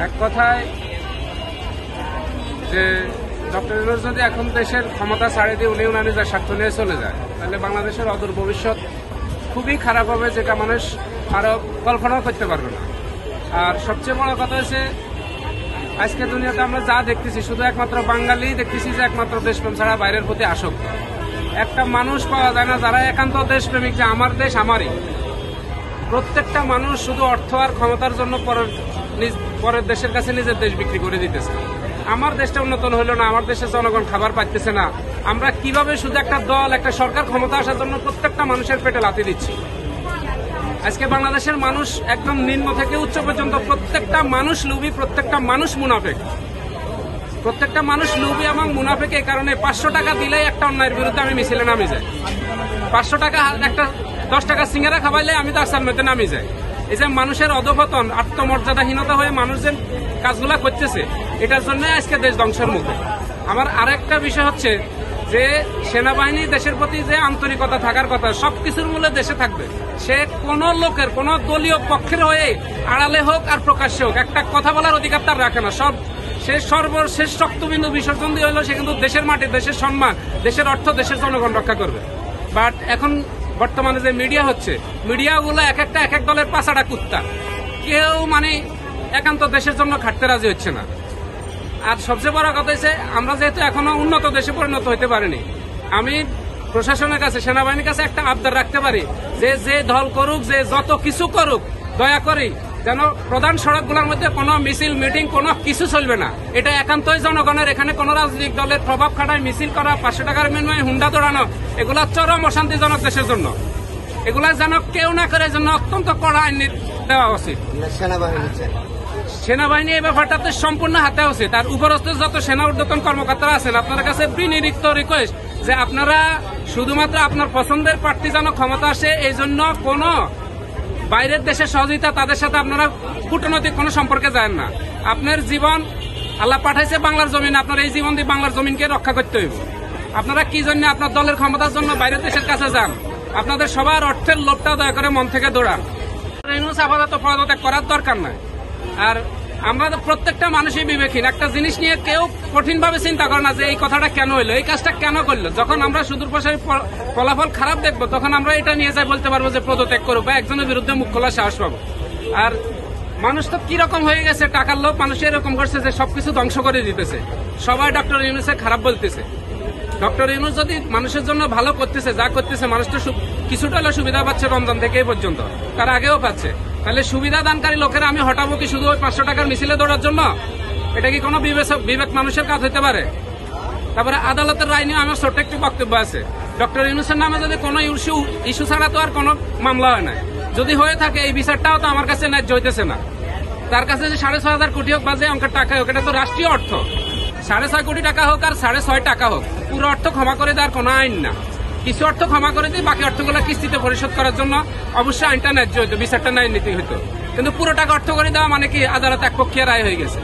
এক কথায় যে ডক্টর ইউনূস যদি এখন দেশের ক্ষমতা ছাড়িয়ে দিয়ে উনি নিজের স্বার্থ নিয়ে চলে যায়, তাহলে বাংলাদেশের অদূর ভবিষ্যৎ খুবই খারাপ হবে, যেটা মানুষ আরো কল্পনাও করতে পারবে না। আর সবচেয়ে বড় কথা হচ্ছে আজকে দুনিয়াতে আমরা যা দেখতেছি, শুধু একমাত্র বাঙালি দেখতেছি যে একমাত্র দেশপ্রেম ছাড়া বাইরের প্রতি আসক্ত। একটা মানুষ পাওয়া যায় না যারা একান্ত দেশপ্রেমিক, যে আমার দেশ আমারই। প্রত্যেকটা মানুষ শুধু অর্থ আর ক্ষমতার জন্য পরের দেশের কাছে নিজের দেশ বিক্রি করে দিতেছে। আমার দেশটা উন্নত হইল না, আমার দেশের জনগণ খাবার পাইতেছে না। আমরা কিভাবে শুধু একটা দল, একটা সরকার ক্ষমতা আসার জন্য প্রত্যেকটা মানুষের পেটে লাথি দিচ্ছি। আজকে বাংলাদেশের মানুষ একদম নিম্ন থেকে উচ্চ পর্যন্ত প্রত্যেকটা মানুষ লুবি, প্রত্যেকটা মানুষ মুনাফেক। প্রত্যেকটা মানুষ লুবি এবং মুনাফেক। এই কারণে 500 টাকা দিলেই একটা অন্যায়ের বিরুদ্ধে আমি মিছিলে নামি যাই। 500 টাকা একটা 10 টাকা সিঙ্গারা খাওয়াইলে আমি তার মধ্যে নামি যাই। এই যে মানুষের অধপতন, আত্মমর্যাদাহীনতা হয়ে মানুষ যে কাজগুলা করতেছে, এটার জন্য আজকে দেশ ধ্বংসের মুখে। আমার আরেকটা বিষয় হচ্ছে যে সেনাবাহিনী দেশের প্রতি যে আন্তরিকতা থাকার কথা, সবকিছুর মূলে দেশে থাকবে। সে কোন লোকের, কোন দলীয় পক্ষের হয়ে আড়ালে হোক আর প্রকাশ্যে হোক, একটা কথা বলার অধিকার তার রাখে না। সে সর্বশেষ রক্তবিন্দু বিসর্জন দিয়ে হইলো সে কিন্তু দেশের মাটি, দেশের সম্মান, দেশের অর্থ, দেশের জনগণ রক্ষা করবে। বাট এখন বর্তমানে যে মিডিয়া হচ্ছে, মিডিয়াগুলো এক এক দলের পাছাড়া কুত্তা। কেউ একান্ত দেশের জন্য খাটতে রাজি হচ্ছে না। আর সবচেয়ে বড় কথা হচ্ছে আমরা যেহেতু এখনো উন্নত দেশে পরিণত হইতে পারিনি, আমি প্রশাসনের কাছে, সেনাবাহিনীর কাছে একটা আবদার রাখতে পারি যে দল করুক, যে যত কিছু করুক, দয়া করে যেন প্রধান সড়কগুলোর মধ্যে কোনো মিছিল, মিটিং, কোনো কিছু চলবে না। এটা একান্তই জনগণের। এখানে কোন রাজনৈতিক দলের প্রভাব খাটায় মিছিল করা, 500 টাকার বিনিময়ে হুন্ডা দৌড়ানো, এগুলা চরম অশান্তিজনক দেশের জন্য। এগুলা যেন কেউ না করে, জন্য অত্যন্ত কড়া আইন দেওয়া উচিত। সেনাবাহিনী এই ব্যাপারটাতে সম্পূর্ণ হাতে উচিত। আর উপরস্থ যত সেনা ঊর্ধ্বতন কর্মকর্তারা আছেন, আপনার কাছে বিনীত রিকোয়েস্ট যে আপনারা শুধুমাত্র আপনার পছন্দের প্রার্থী যেন ক্ষমতা আসে, এই জন্য কোন বাইরের দেশের সহযোগিতা, তাদের সাথে আপনারা কূটনৈতিক কোনো সম্পর্কে যায় না। আপনার জীবন আল্লাহ পাঠাইছে বাংলার জমিন, আপনার এই জীবন দিয়ে বাংলার জমিনকে রক্ষা করতে হইব। আপনারা কি জন্য আপনার দলের ক্ষমতার জন্য বাইরের দেশের কাছে যান? আপনাদের সবার অর্থের লোভটা দয়া করে মন থেকে দৌড়ান। ইউনূস আপাতত পদত্যাগ করার দরকার নাই। আর আমরা প্রত্যেকটা মানুষই বিবেকহীন। একটা জিনিস নিয়ে কেউ কঠিনভাবে চিন্তা করে না যে এই কথাটা কেন হইলো, এই কাজটা কেন করলো। যখন আমরা সুদূর প্রসারী ফলাফল খারাপ দেখবো, তখন আমরা এটা নিয়ে যাই বলতে পারবো যে পদত্যাগ করবো, বা একজনের বিরুদ্ধে মুখ খোলার সাহস পাবো। আর মানুষ তো কিরকম হয়ে গেছে, টাকার লোভ মানুষ এরকম করছে যে সবকিছু ধ্বংস করে দিতেছে। সবাই ডক্টর ইউনূসের খারাপ বলতেছে। ডক্টর ইউনূস যদি মানুষের জন্য ভালো করতেছে, যা করতেছে, মানুষ তো কিছুটা হলে সুবিধা পাচ্ছে রমজান থেকে এই পর্যন্ত, তার আগেও পাচ্ছে। তাহলে সুবিধা দানকারী লোকেরা আমি হটাবো কি শুধু ওই 500 টাকার মিছিলে দৌড়ার জন্য? এটা কি কোনো বিবেক মানুষের কাজ হইতে পারে? তারপরে আদালতের রায় নিয়ে আমার ছোট্ট একটি বক্তব্য আছে। ডক্টর ইউনূসের নামে যদি কোনো ইস্যু ছাড়া তো আর কোনো মামলা হয় না। যদি হয়ে থাকে, এই বিচারটাও তো আমার কাছে ন্যায্য হইতেছে না। তার কাছে যে 6,500 কোটি হোক বা যে অঙ্কের টাকা হোক, এটা তো রাষ্ট্রীয় অর্থ। 6.5 কোটি টাকা হোক আর 6.5 টাকা হোক, পুরো অর্থ ক্ষমা করে দেওয়ার কোনো আইন না। কিছু অর্থ ক্ষমা করে দিয়ে বাকি অর্থগুলো কিস্তিতে পরিশোধ করার জন্য অবশ্যই আইনটা ন্যায্য হইতো, বিচারটা ন্যায় নীতি হইতো। কিন্তু পুরো টাকা অর্থ করে দেওয়া মানে কি আদালত একপক্ষীয় রায় হয়ে গেছে।